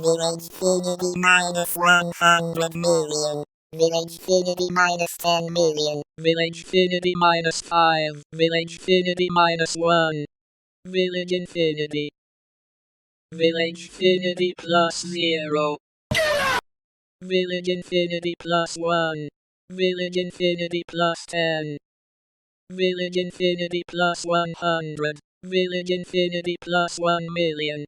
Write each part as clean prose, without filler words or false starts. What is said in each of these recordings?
Villagefinity minus 100 million. Villagefinity minus 10 million. Villagefinity minus 5. Villagefinity minus 1. Village Infinity. Villagefinity plus 0. Village Infinity plus 1. Village Infinity plus 10. Village Infinity plus 100. Village Infinity plus 1 million.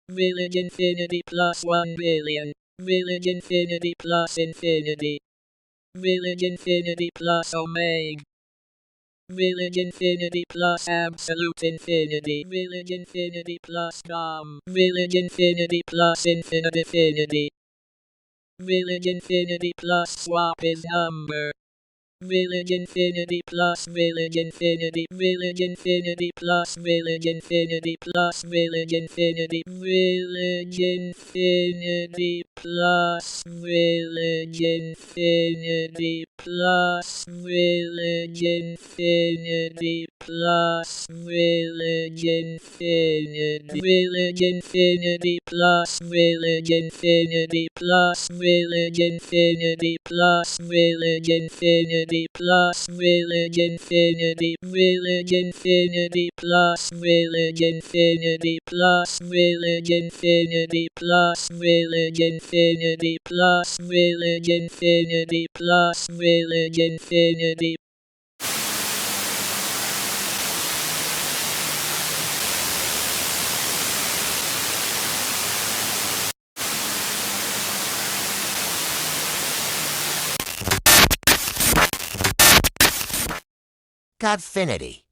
Village Infinity plus 1 billion. Village Infinity plus infinity. Village Infinity plus omega. Village Infinity plus absolute infinity. Village Infinity plus dom. Village Infinity plus infinity. Village Infinity plus swap is number. Village Infinity plus Village Infinity. Village Infinity plus Village Infinity plus Village Infinity. Village Infinity plus Village Infinity plus Village Infinity plus Village Infinity. Village Infinity plus Village Infinity plus Village Infinity plus Village Infinity plus Village Infinity. Village Infinity plus Village Infinity plus Village Infinity plus Village Infinity plus Village Infinity plus Village Infinity. Godfinity.